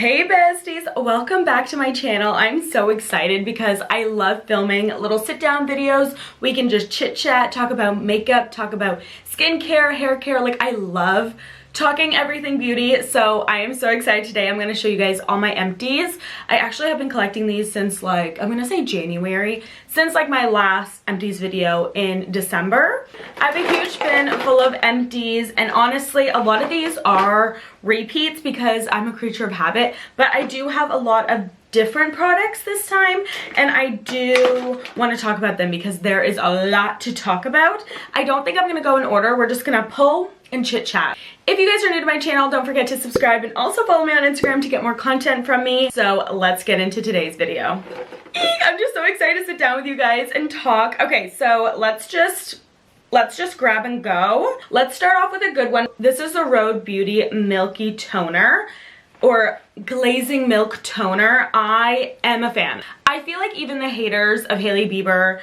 Hey besties, welcome back to my channel. I'm so excited because I love filming little sit down videos. We can just chit chat, talk about makeup, talk about skincare, hair care. Like, I love talking everything beauty. So I am so excited today. I'm going to show you guys all my empties. I actually have been collecting these since I'm going to say January, since my last empties video in December. I have a huge bin full of empties, and honestly a lot of these are repeats because I'm a creature of habit, but I do have a lot of different products this time, and I do want to talk about them because there is a lot to talk about. I don't think I'm going to go in order. We're just going to pull and chit chat. If you guys are new to my channel, don't forget to subscribe and also follow me on Instagram to get more content from me. So let's get into today's video. I'm just so excited to sit down with you guys and talk. Okay, so let's just grab and go. Let's start off with a good one. This is the Rhode Beauty Milky Toner, or glazing milk toner. I am a fan. I feel like even the haters of Hailey Bieber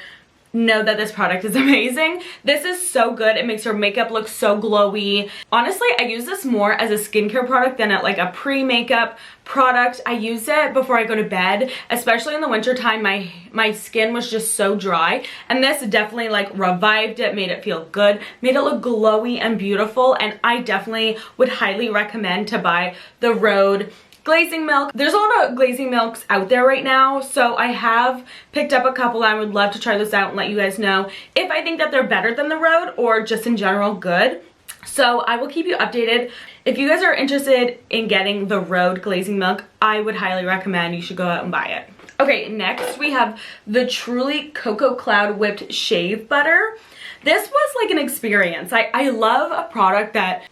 know that this product is amazing. This is so good. It makes her makeup look so glowy. Honestly, I use this more as a skincare product than a pre-makeup product. I use it before I go to bed, especially in the winter time. My skin was just so dry, and this definitely revived it, made it feel good, made it look glowy and beautiful. And I definitely would highly recommend to buy the Rhode glazing milk. There's a lot of glazing milks out there right now, so I have picked up a couple. I would love to try this out and let you guys know if I think that they're better than the Rhode or just in general good. So I will keep you updated. If you guys are interested in getting the Rhode glazing milk, I would highly recommend you should go out and buy it. Okay, next we have the Truly Cocoa Cloud Whipped Shave Butter. This was an experience. I love a product that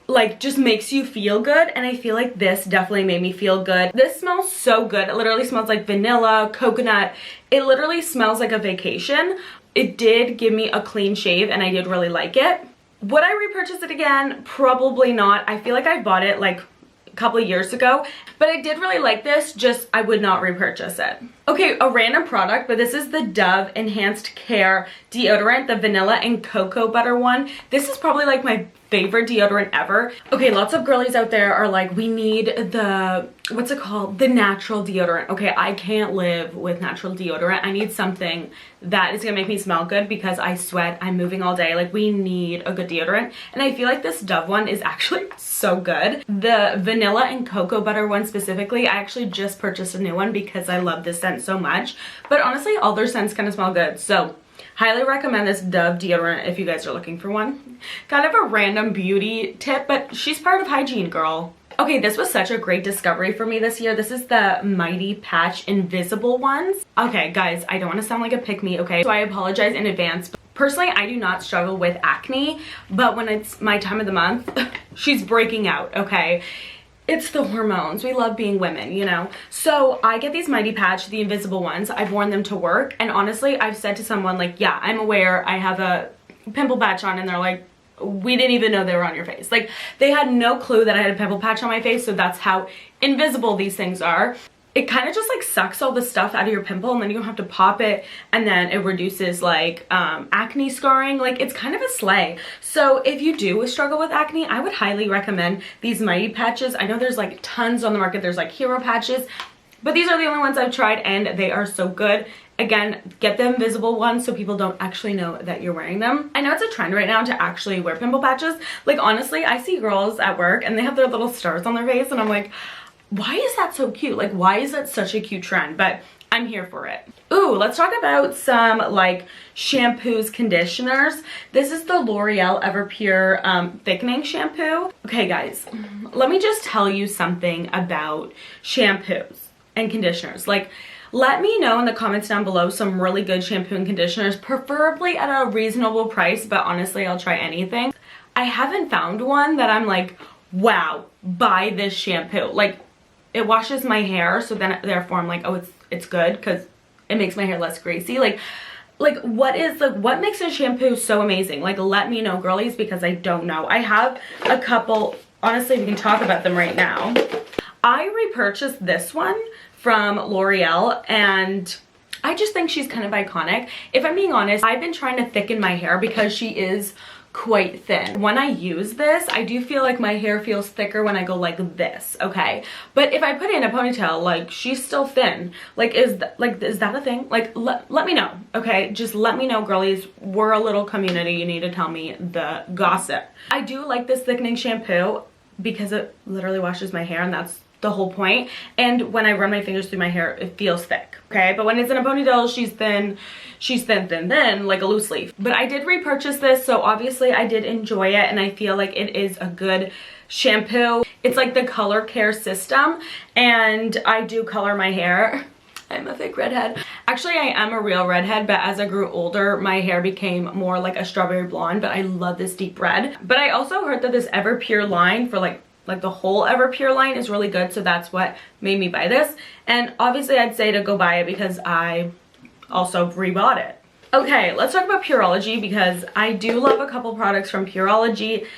just makes you feel good, and I feel like this definitely made me feel good. This smells so good. It literally smells like vanilla, coconut. It literally smells like a vacation. It did give me a clean shave, and I did really like it. Would I repurchase it again? Probably not. I feel like I bought it a couple of years ago, but I did really like this, just I would not repurchase it. Okay, a random product, but this is the Dove Enhanced Care deodorant, the vanilla and cocoa butter one. This is probably my favorite deodorant ever. Okay, lots of girlies out there are we need the, what's it called? The natural deodorant. Okay, I can't live with natural deodorant. I need something that is gonna make me smell good because I sweat, I'm moving all day. We need a good deodorant. And I feel like this Dove one is actually so good. The vanilla and cocoa butter one specifically, I actually just purchased a new one because I love this scent so much. But honestly, all their scents kind of smell good. So highly recommend this Dove deodorant if you guys are looking for one. Kind of a random beauty tip, but she's part of hygiene, girl. Okay, this was such a great discovery for me this year. This is the Mighty Patch Invisible ones. Okay, guys, I don't want to sound like a pick-me, okay? So I apologize in advance. Personally, I do not struggle with acne, but when it's my time of the month, she's breaking out, okay? It's the hormones. We love being women, you know? So I get these Mighty Patch, the invisible ones. I've worn them to work, and honestly, I've said to someone yeah, I'm aware I have a pimple patch on, and they're like, we didn't even know they were on your face. They had no clue that I had a pimple patch on my face, so that's how invisible these things are. It kind of just sucks all the stuff out of your pimple, and then you don't have to pop it, and then it reduces acne scarring. It's kind of a slay. So if you do struggle with acne, I would highly recommend these Mighty Patches. I know there's tons on the market. There's hero patches, but these are the only ones I've tried, and they are so good. Again, get the invisible ones so people don't actually know that you're wearing them. I know it's a trend right now to actually wear pimple patches. Honestly, I see girls at work and they have their little stars on their face, and I'm like, why is that so cute? Why is that such a cute trend? But I'm here for it. Ooh, let's talk about some shampoos, conditioners. This is the L'Oreal Everpure thickening shampoo. Okay guys, let me just tell you something about shampoos and conditioners. Let me know in the comments down below some really good shampoo and conditioners, preferably at a reasonable price, but honestly, I'll try anything. I haven't found one that I'm wow, buy this shampoo. It washes my hair, so then therefore I'm oh, it's good because it makes my hair less greasy. What makes a shampoo so amazing? Let me know, girlies, because I don't know. I have a couple. Honestly, we can talk about them right now. I repurchased this one from L'Oreal, and I just think she's kind of iconic. If I'm being honest, I've been trying to thicken my hair because she is quite thin. When I use this, I do feel like my hair feels thicker when I go like this, okay? But if I put it in a ponytail, like, she's still thin. Like, is that a thing? Like, let me know, okay? Just let me know, girlies. We're a little community. You need to tell me the gossip. I do like this thickening shampoo because it literally washes my hair, and that's the whole point. And when I run my fingers through my hair, it feels thick, okay? But when it's in a ponytail, she's thin, like a loose leaf. But I did repurchase this, so obviously I did enjoy it, and I feel like it is a good shampoo. It's like the color care system, and I do color my hair. I'm a fake redhead. Actually, I am a real redhead, but as I grew older, my hair became more like a strawberry blonde, but I love this deep red. But I also heard that this Everpure line for like the whole Everpure line is really good, so that's what made me buy this. And obviously I'd say to go buy it because I also rebought it. Okay, let's talk about Pureology because I do love a couple products from Pureology.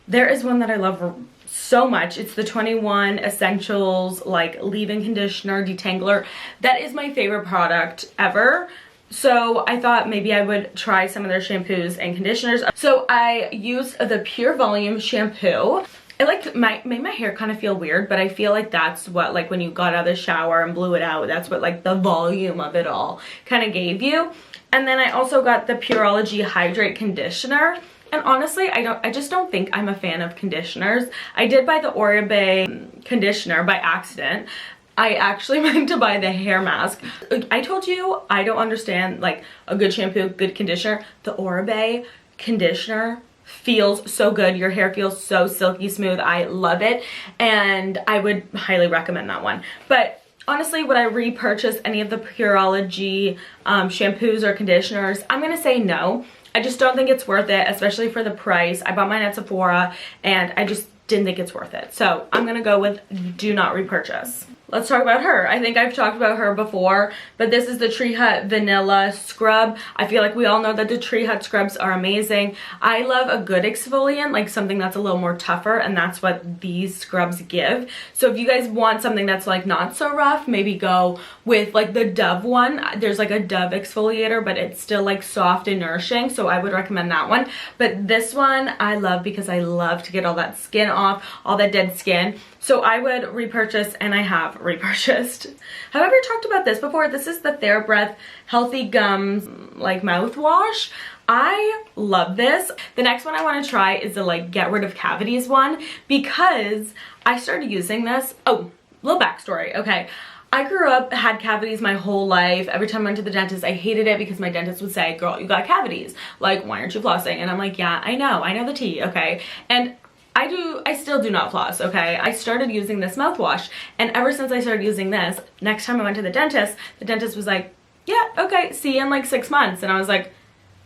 There is one that I love so much. It's the 21 Essentials like leave-in conditioner detangler. That is my favorite product ever. So I thought maybe I would try some of their shampoos and conditioners. So I used the Pure Volume shampoo. It made my hair kind of feel weird, but I feel like that's what, like, when you got out of the shower and blew it out, that's what like the volume of it all kind of gave you. And then I also got the Pureology Hydrate Conditioner. And honestly, I just don't think I'm a fan of conditioners. I did buy the Oribe conditioner by accident. I actually meant to buy the hair mask. I told you I don't understand like a good shampoo, good conditioner. The Oribe conditioner feels so good. Your hair feels so silky smooth. I love it, and I would highly recommend that one. But honestly, would I repurchase any of the Pureology shampoos or conditioners? I'm gonna say no. I just don't think it's worth it, especially for the price. I bought mine at Sephora and I just didn't think it's worth it. So I'm gonna go with do not repurchase. Let's talk about her. I think I've talked about her before, but this is the Tree Hut Vanilla Scrub. I feel like we all know that the Tree Hut scrubs are amazing. I love a good exfoliant, like something that's a little more tougher, and that's what these scrubs give. So if you guys want something that's like not so rough, maybe go with like the Dove one. There's like a Dove exfoliator, but it's still like soft and nourishing, so I would recommend that one. But this one I love because I love to get all that skin off, all that dead skin. So I would repurchase, and I have repurchased. Have I ever talked about this before? This is the TheraBreath Healthy Gums like mouthwash. I love this. The next one I want to try is the like get rid of cavities one because I started using this. Oh, little backstory. Okay. I grew up, had cavities my whole life. Every time I went to the dentist, I hated it because my dentist would say, girl, you got cavities. Like, why aren't you flossing? And I'm like, yeah, I know the tea, okay? And I still do not floss, okay? I started using this mouthwash, and ever since I started using this, next time I went to the dentist was like, yeah, okay, see you in like 6 months. And I was like,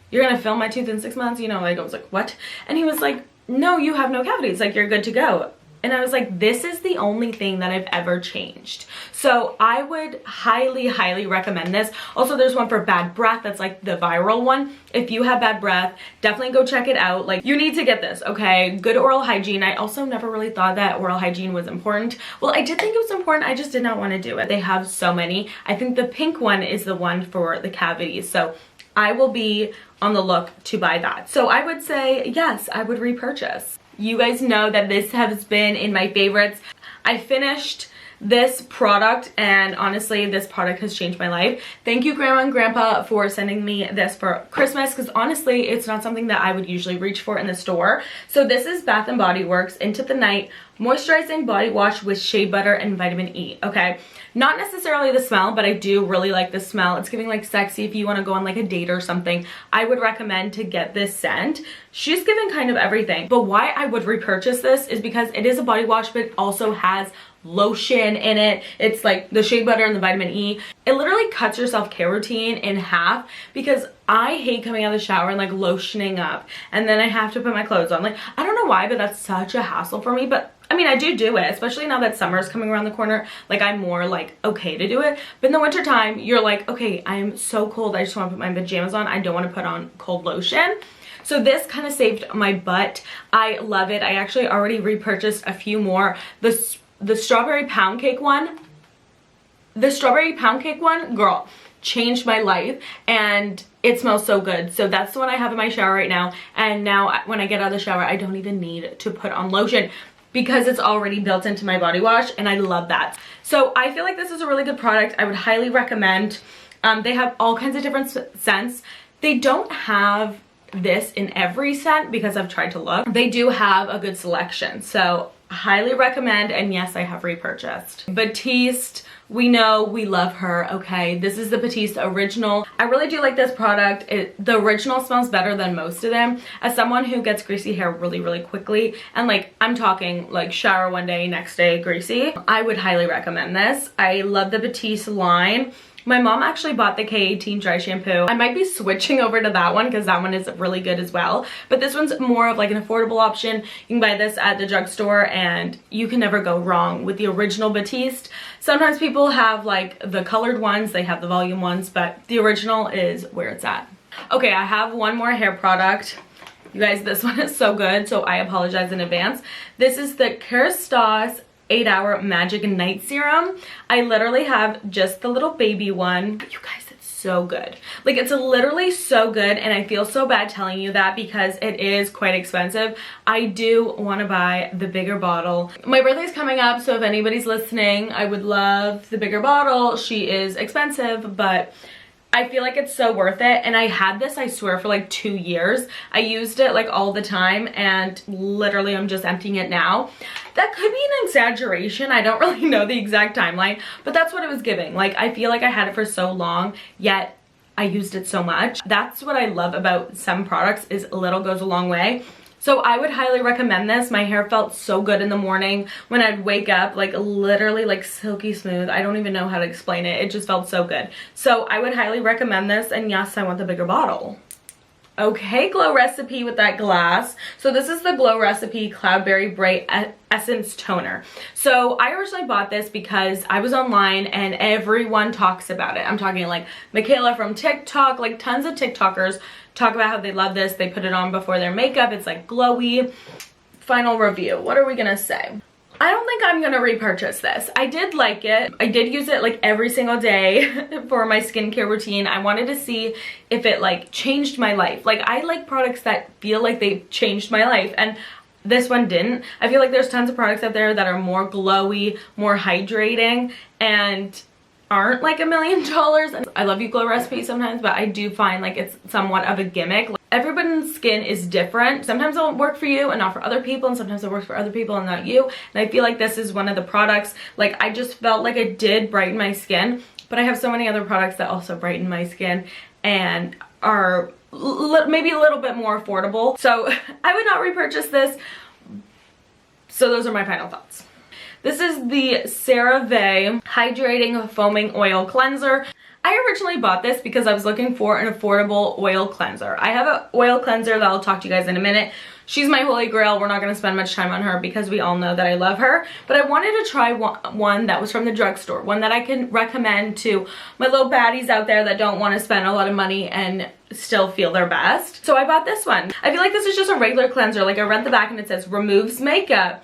you're gonna fill my tooth in 6 months? You know, like, I was like, what? And he was like, no, you have no cavities, like, you're good to go. And I was like, this is the only thing that I've ever changed. So I would highly, highly recommend this. Also, there's one for bad breath that's like the viral one. If you have bad breath, definitely go check it out. Like, you need to get this, okay? Good oral hygiene. I also never really thought that oral hygiene was important. Well, I did think it was important. I just did not want to do it. They have so many. I think the pink one is the one for the cavities. So I will be on the look to buy that. So I would say, yes, I would repurchase. You guys know that this has been in my favorites. I finished this product, and honestly, this product has changed my life. Thank you, Grandma and Grandpa, for sending me this for Christmas, because honestly, it's not something that I would usually reach for in the store. So this is Bath & Body Works Into the Night Moisturizing Body Wash with Shea Butter and Vitamin E, okay? Not necessarily the smell, but I do really like the smell. It's giving like sexy if you want to go on like a date or something. I would recommend to get this scent. She's giving kind of everything. But why I would repurchase this is because it is a body wash, but it also has lotion in it. It's like the shea butter and the vitamin E. It literally cuts your self-care routine in half, because I hate coming out of the shower and like lotioning up and then I have to put my clothes on. Like, I don't know why, but that's such a hassle for me. But I mean, I do it, especially now that summer is coming around the corner. Like, I'm more like okay to do it. But in the winter time, you're like, okay, I'm so cold, I just want to put my pajamas on. I don't want to put on cold lotion. So this kind of saved my butt. I love it. I actually already repurchased a few more. The strawberry pound cake one, girl, changed my life, and it smells so good. So that's the one I have in my shower right now, and now when I get out of the shower I don't even need to put on lotion because it's already built into my body wash, and I love that. So I feel like this is a really good product. I would highly recommend. They have all kinds of different scents. They don't have this in every scent because I've tried to look. They do have a good selection, so highly recommend. And yes, I have repurchased. Batiste, we know we love her, okay? This is the Batiste original. I really do like this product. The original smells better than most of them. As someone who gets greasy hair really quickly, and like I'm talking like shower one day, next day greasy, I would highly recommend this. I love the Batiste line. My mom actually bought the K18 dry shampoo. I might be switching over to that one because that one is really good as well. But this one's more of like an affordable option. You can buy this at the drugstore and you can never go wrong with the original Batiste. Sometimes people have like the colored ones, they have the volume ones, but the original is where it's at. Okay, I have one more hair product. You guys, this one is so good, so I apologize in advance. This is the Kerastase 8-Hour Magic Night Serum. I literally have just the little baby one. You guys, it's so good. Like, it's literally so good, and I feel so bad telling you that because it is quite expensive. I do want to buy the bigger bottle. My birthday's coming up, so if anybody's listening, I would love the bigger bottle. She is expensive, but I feel like it's so worth it. And I had this, I swear, for like 2 years. I used it like all the time, and literally I'm just emptying it now. That could be an exaggeration. I don't really know the exact timeline, but that's what it was giving. Like, I feel like I had it for so long, yet I used it so much. That's what I love about some products, is a little goes a long way. So I would highly recommend this. My hair felt so good in the morning when I'd wake up, like literally like silky smooth. I don't even know how to explain it. It just felt so good. So I would highly recommend this, and yes, I want the bigger bottle. Okay, Glow Recipe with that glass. So this is the Glow Recipe Cloudberry Bright Essence Toner. So I originally bought this because I was online and everyone talks about it. I'm talking like Michaela from TikTok, like tons of TikTokers talk about how they love this. They put it on before their makeup. It's like glowy. Final review. What are we gonna say? I don't think I'm gonna repurchase this. I did like it. I did use it like every single day for my skincare routine. I wanted to see if it like changed my life. Like, I like products that feel like they've changed my life, and this one didn't. I feel like there's tons of products out there that are more glowy, more hydrating, and aren't like $1 million. And I love you, Glow Recipe, sometimes, but I do find like it's somewhat of a gimmick. Like, everybody's skin is different. Sometimes it'll work for you and not for other people, and sometimes it works for other people and not you. And I feel like this is one of the products, like, I just felt like it did brighten my skin, but I have so many other products that also brighten my skin and are maybe a little bit more affordable. So I would not repurchase this. So those are my final thoughts. This is the CeraVe Hydrating Foaming Oil Cleanser. I originally bought this because I was looking for an affordable oil cleanser. I have an oil cleanser that I'll talk to you guys in a minute. She's my holy grail. We're not going to spend much time on her because we all know that I love her. But I wanted to try one that was from the drugstore. One that I can recommend to my little baddies out there that don't want to spend a lot of money and still feel their best. So I bought this one. I feel like this is just a regular cleanser. Like, I read the back and it says removes makeup,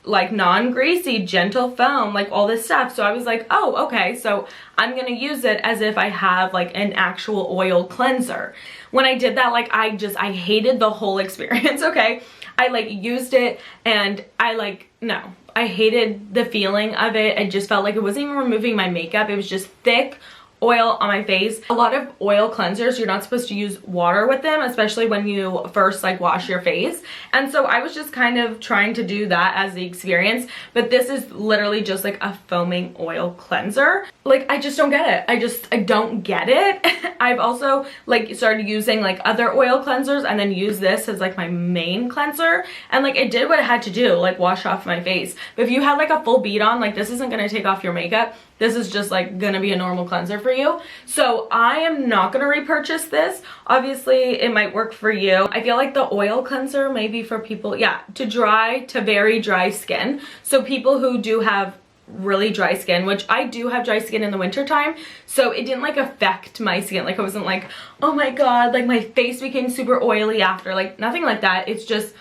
like non-greasy, gentle foam, like all this stuff. So I was like, oh, okay, so I'm gonna use it as if I have like an actual oil cleanser. When I did that, like, I hated the whole experience, okay? I like used it and I hated the feeling of it. I just felt like it wasn't even removing my makeup. It was just thick oil on my face. A lot of oil cleansers, you're not supposed to use water with them, especially when you first like wash your face. And so I was just kind of trying to do that as the experience, but this is literally just like a foaming oil cleanser. Like, I just don't get it. I don't get it. I've also like started using like other oil cleansers and then use this as like my main cleanser, and like it did what it had to do, like wash off my face. But if you had like a full bead on, like, this isn't gonna take off your makeup. This is just like gonna be a normal cleanser for you. So I am not gonna repurchase this. Obviously it might work for you. I feel like the oil cleanser may be for people, yeah, to very dry skin. So people who do have really dry skin, which I do have dry skin in the winter time, so it didn't like affect my skin. Like, I wasn't like, oh my god, like my face became super oily after, like nothing like that. It's just,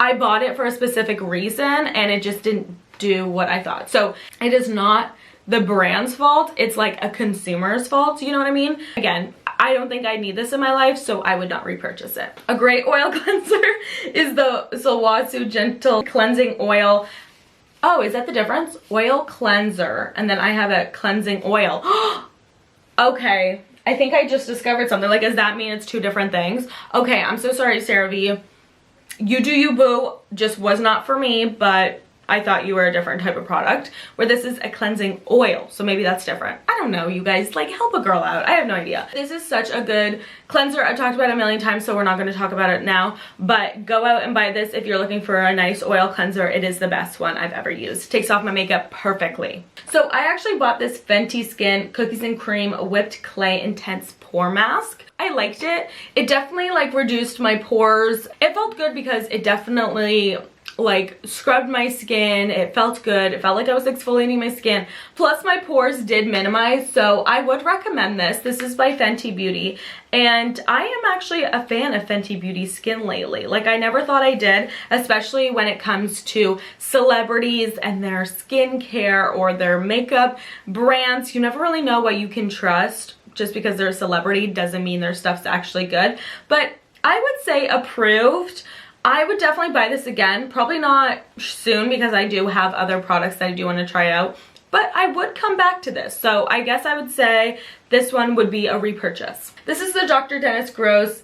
I bought it for a specific reason and it just didn't do what I thought. So it is not the brand's fault. It's like a consumer's fault, you know what I mean? Again, I don't think I need this in my life, so I would not repurchase it. A great oil cleanser is the Sawasu Gentle Cleansing Oil. Oh, is that the difference? Oil cleanser, and then I have a cleansing oil. Okay, I think I just discovered something. Like, does that mean it's two different things? Okay, I'm so sorry, Sarah V. You do you, boo. Just was not for me, but I thought you were a different type of product, where this is a cleansing oil. So maybe that's different. I don't know, you guys. Like, help a girl out. I have no idea. This is such a good cleanser. I've talked about it a million times, so we're not going to talk about it now. But go out and buy this if you're looking for a nice oil cleanser. It is the best one I've ever used. Takes off my makeup perfectly. So I actually bought this Fenty Skin Cookies and Cream Whipped Clay Intense Pore Mask. I liked it. It definitely like reduced my pores. It felt good because it definitely like scrubbed my skin. It felt good. It felt like I was exfoliating my skin. Plus my pores did minimize, so I would recommend this. This is by Fenty Beauty, and I am actually a fan of Fenty Beauty skin lately. Like, I never thought I did, especially when it comes to celebrities and their skincare or their makeup brands. You never really know what you can trust. Just because they're a celebrity doesn't mean their stuff's actually good. But I would say approved. I would definitely buy this again. Probably not soon because I do have other products that I do want to try out. But I would come back to this. So I guess I would say this one would be a repurchase. This is the Dr. Dennis Gross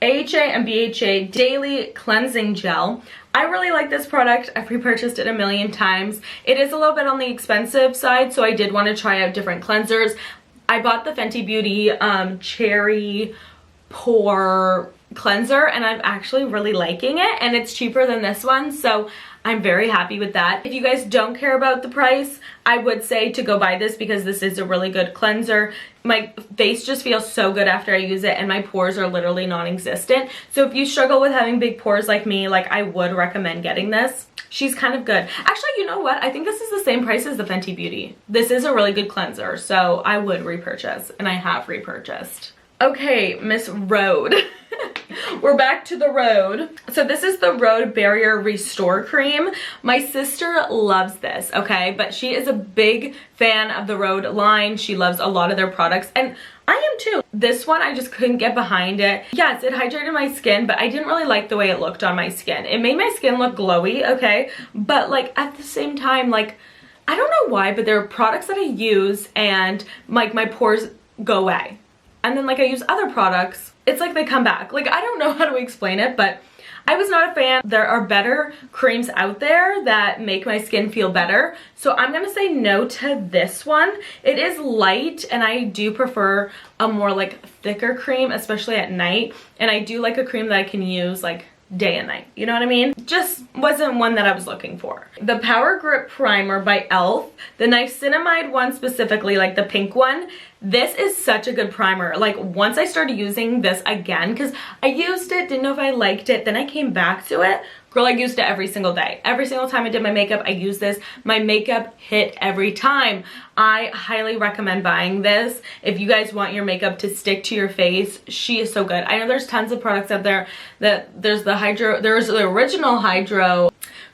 AHA and BHA Daily Cleansing Gel. I really like this product. I've repurchased it a million times. It is a little bit on the expensive side, so I did want to try out different cleansers. I bought the Fenty Beauty Cherry Pore Cleanser, and I'm actually really liking it, and it's cheaper than this one, so I'm very happy with that. If you guys don't care about the price, I would say to go buy this because this is a really good cleanser. My face just feels so good after I use it, and my pores are literally non-existent. So if you struggle with having big pores like me, like, I would recommend getting this. She's kind of good. Actually, you know what? I think this is the same price as the Fenty Beauty. This is a really good cleanser, so I would repurchase, and I have repurchased. Okay, Miss Road. We're back to the Road. So this is the Road Barrier Restore Cream. My sister loves this, okay? But she is a big fan of the Road line. She loves a lot of their products, and I am too. This one, I just couldn't get behind it. Yes, it hydrated my skin, but I didn't really like the way it looked on my skin. It made my skin look glowy, okay? But like at the same time, like, I don't know why, but there are products that I use and like my pores go away. And then like I use other products, it's like they come back. Like, I don't know how to explain it, but I was not a fan. There are better creams out there that make my skin feel better. So I'm gonna say no to this one. It is light, and I do prefer a more like thicker cream, especially at night. And I do like a cream that I can use like day and night, you know what I mean? Just wasn't one that I was looking for. The Power Grip Primer by e.l.f., the niacinamide one specifically, like the pink one, this is such a good primer. Like, once I started using this again, because I used it, didn't know if I liked it, then I came back to it. Girl, I used it every single day. Every single time I did my makeup, I used this. My makeup hit every time. I highly recommend buying this. If you guys want your makeup to stick to your face, she is so good. I know there's tons of products out there that there's the original Hydro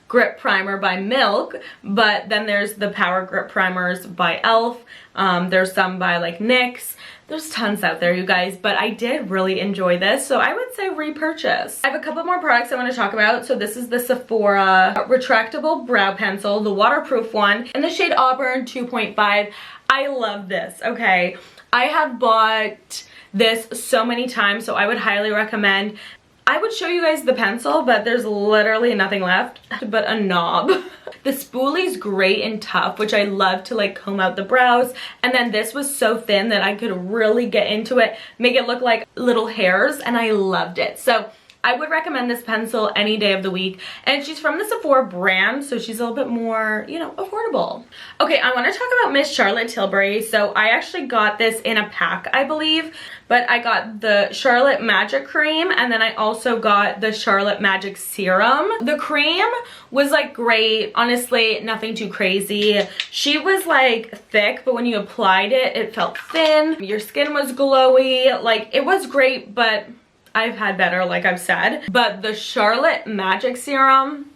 Grip Primer by Milk, but then there's the Power Grip Primers by e.l.f. There's some by like NYX. There's tons out there, you guys, but I did really enjoy this, so I would say repurchase. I have a couple more products I want to talk about. So this is the Sephora Retractable Brow Pencil, the waterproof one, in the shade Auburn 2.5. I love this, okay? I have bought this so many times, so I would highly recommend. I would show you guys the pencil, but there's literally nothing left but a knob. The spoolie's great and tough, which I love to like comb out the brows. And then this was so thin that I could really get into it, make it look like little hairs, and I loved it. So I would recommend this pencil any day of the week. And she's from the Sephora brand, so she's a little bit more, you know, affordable. Okay, I want to talk about Miss Charlotte Tilbury. So I actually got this in a pack, I believe. But I got the Charlotte Magic Cream, and then I also got the Charlotte Magic Serum. The cream was like great. Honestly, nothing too crazy. She was like thick, but when you applied it, it felt thin. Your skin was glowy. Like, it was great, but I've had better, like I've said. But the Charlotte Magic Serum,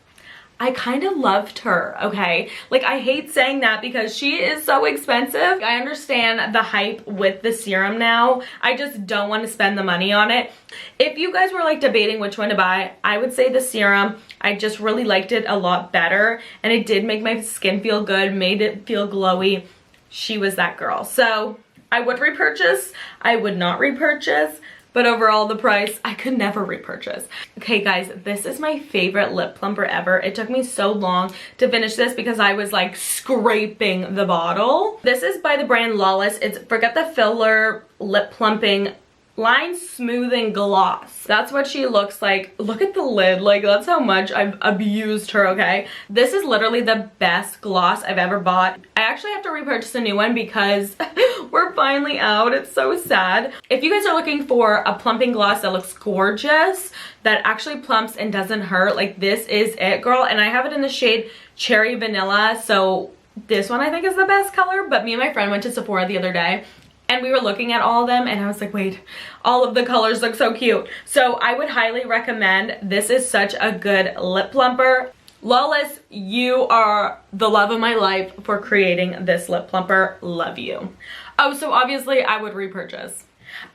I kind of loved her, okay? Like, I hate saying that because she is so expensive. I understand the hype with the serum now. I just don't want to spend the money on it. If you guys were like debating which one to buy, I would say the serum. I just really liked it a lot better, and it did make my skin feel good, made it feel glowy. She was that girl. So I would repurchase, I would not repurchase, but overall the price, I could never repurchase. Okay guys, this is my favorite lip plumper ever. It took me so long to finish this because I was like scraping the bottle. This is by the brand Lawless. It's Forget the Filler Lip Plumping Line Smoothing Gloss. That's what she looks like. Look at the lid, like that's how much I've abused her, okay? This is literally the best gloss I've ever bought. I actually have to repurchase a new one because we're finally out. It's so sad. If you guys are looking for a plumping gloss that looks gorgeous, that actually plumps and doesn't hurt, like this is it, girl. And I have it in the shade Cherry Vanilla, so this one I think is the best color. But me and my friend went to Sephora the other day and we were looking at all of them and I was like, wait, all of the colors look so cute. So I would highly recommend. This is such a good lip plumper. Lawless, you are the love of my life for creating this lip plumper. Love you. Oh, so obviously I would repurchase.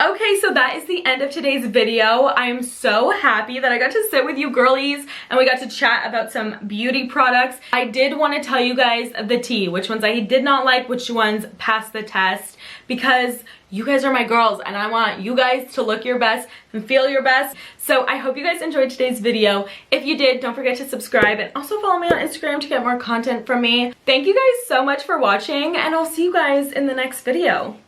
Okay, so that is the end of today's video. I am so happy that I got to sit with you girlies and we got to chat about some beauty products. I did want to tell you guys the tea, which ones I did not like, which ones passed the test, because you guys are my girls and I want you guys to look your best and feel your best. So I hope you guys enjoyed today's video. If you did, don't forget to subscribe and also follow me on Instagram to get more content from me. Thank you guys so much for watching and I'll see you guys in the next video.